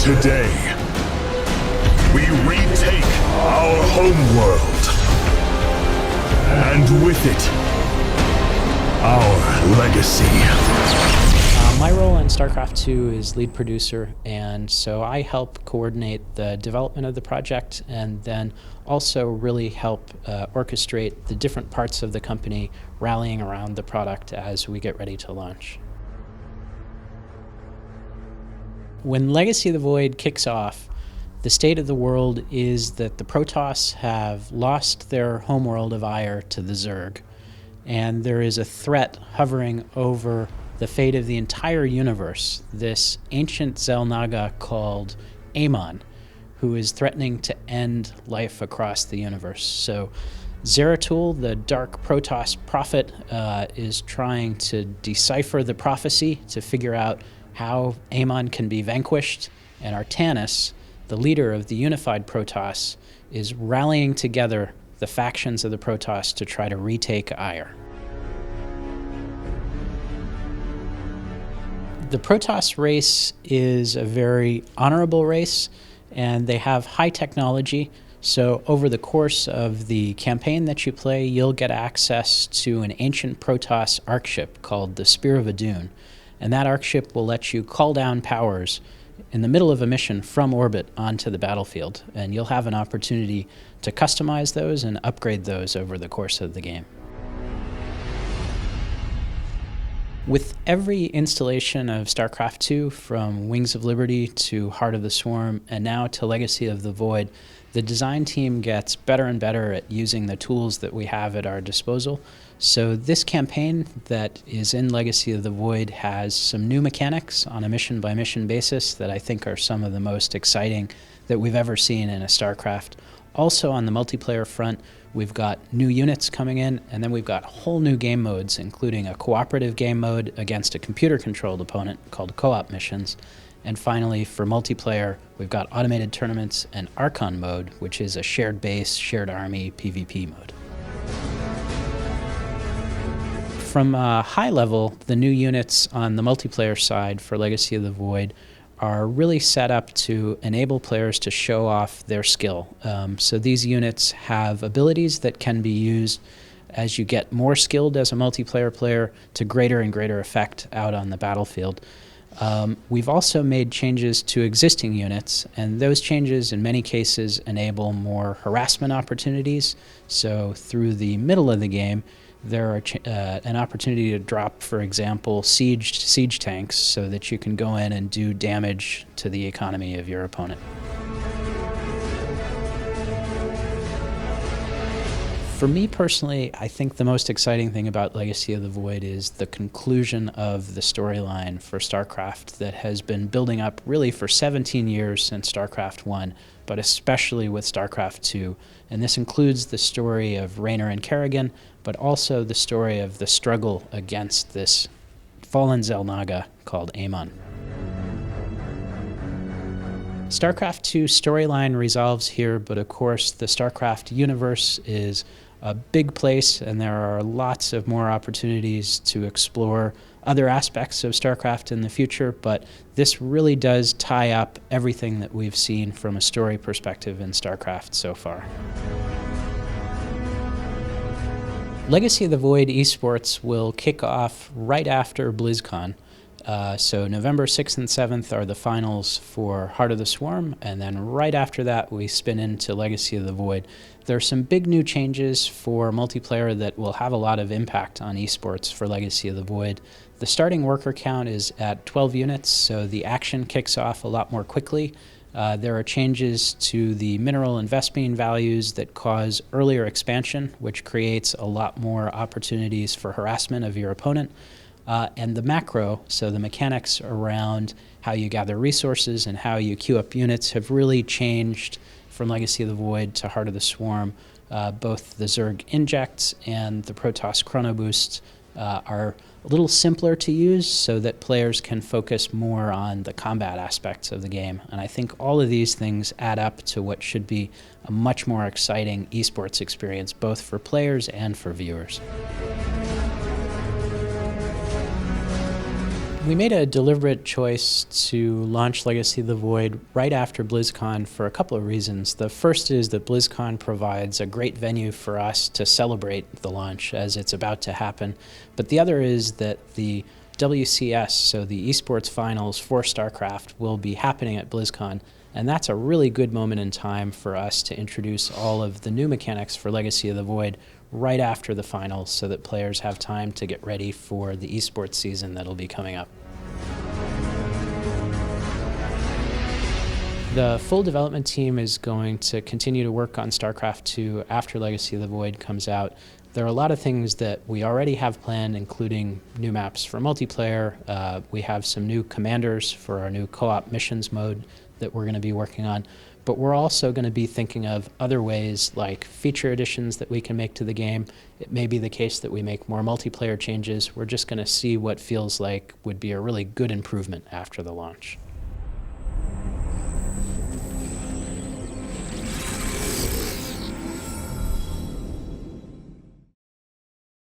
Today, we retake our homeworld, and with it, our legacy. My role in StarCraft 2 is lead producer, and so I help coordinate the development of the project and then also really help orchestrate the different parts of the company rallying around the product as we get ready to launch. When Legacy of the Void kicks off, the state of the world is that the Protoss have lost their homeworld of Ire to the Zerg, and there is a threat hovering over the fate of the entire universe, this ancient Xel'Naga called Amon, who is threatening to end life across the universe. So Zeratul, the dark Protoss prophet, is trying to decipher the prophecy to figure out how Amon can be vanquished, and Artanis, the leader of the unified Protoss, is rallying together the factions of the Protoss to try to retake Ire. The Protoss race is a very honorable race, and they have high technology. So over the course of the campaign that you play, you'll get access to an ancient Protoss arc ship called the Spear of Adun. And that arc ship will let you call down powers in the middle of a mission from orbit onto the battlefield. And you'll have an opportunity to customize those and upgrade those over the course of the game. With every installation of StarCraft 2, from Wings of Liberty to Heart of the Swarm, and now to Legacy of the Void, the design team gets better and better at using the tools that we have at our disposal. So this campaign that is in Legacy of the Void has some new mechanics on a mission-by-mission basis that I think are some of the most exciting that we've ever seen in a StarCraft. Also on the multiplayer front, we've got new units coming in, and then we've got whole new game modes, including a cooperative game mode against a computer-controlled opponent called co-op missions. And finally, for multiplayer, we've got automated tournaments and Archon mode, which is a shared base, shared army PvP mode. From a high level, the new units on the multiplayer side for Legacy of the Void are really set up to enable players to show off their skill. So these units have abilities that can be used as you get more skilled as a multiplayer player to greater and greater effect out on the battlefield. We've also made changes to existing units, and those changes in many cases enable more harassment opportunities. So through the middle of the game, there are an opportunity to drop, for example, siege tanks so that you can go in and do damage to the economy of your opponent. For me personally, I think the most exciting thing about Legacy of the Void is the conclusion of the storyline for StarCraft that has been building up really for 17 years since StarCraft 1, but especially with StarCraft 2. And this includes the story of Raynor and Kerrigan, but also the story of the struggle against this fallen Xel'Naga called Amon. StarCraft 2 storyline resolves here, but of course the StarCraft universe is a big place, and there are lots of more opportunities to explore other aspects of StarCraft in the future, but this really does tie up everything that we've seen from a story perspective in StarCraft so far. Legacy of the Void esports will kick off right after BlizzCon. So November 6th and 7th are the finals for Heart of the Swarm, and then right after that we spin into Legacy of the Void. There are some big new changes for multiplayer that will have a lot of impact on esports for Legacy of the Void. The starting worker count is at 12 units, so the action kicks off a lot more quickly. There are changes to the mineral and Vespene values that cause earlier expansion, which creates a lot more opportunities for harassment of your opponent. And the macro, so the mechanics around how you gather resources and how you queue up units, have really changed from Legacy of the Void to Heart of the Swarm. Both the Zerg injects and the Protoss chrono boosts are a little simpler to use so that players can focus more on the combat aspects of the game. And I think all of these things add up to what should be a much more exciting esports experience, both for players and for viewers. We made a deliberate choice to launch Legacy of the Void right after BlizzCon for a couple of reasons. The first is that BlizzCon provides a great venue for us to celebrate the launch as it's about to happen. But the other is that the WCS, so the esports finals for StarCraft, will be happening at BlizzCon. And that's a really good moment in time for us to introduce all of the new mechanics for Legacy of the Void right after the finals so that players have time to get ready for the esports season that'll be coming up. The full development team is going to continue to work on StarCraft 2 after Legacy of the Void comes out. There are a lot of things that we already have planned, including new maps for multiplayer. We have some new commanders for our new co-op missions mode that we're going to be working on. But we're also going to be thinking of other ways, like feature additions that we can make to the game. It may be the case that we make more multiplayer changes. We're just going to see what feels like would be a really good improvement after the launch.